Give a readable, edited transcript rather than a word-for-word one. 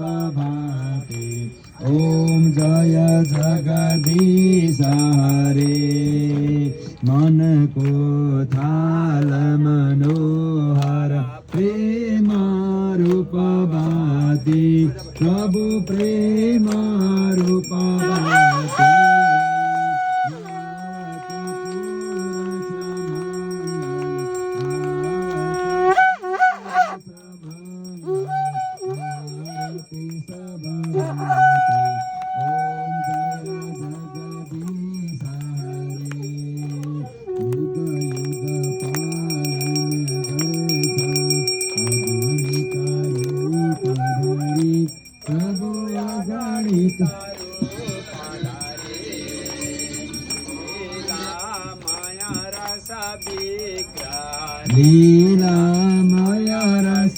भाति। ओम जय जगदीश हरे। मन को थाल मनोहर प्रेम रूप भाति। प्रभु प्रेम रूप भाति। लीलामय रस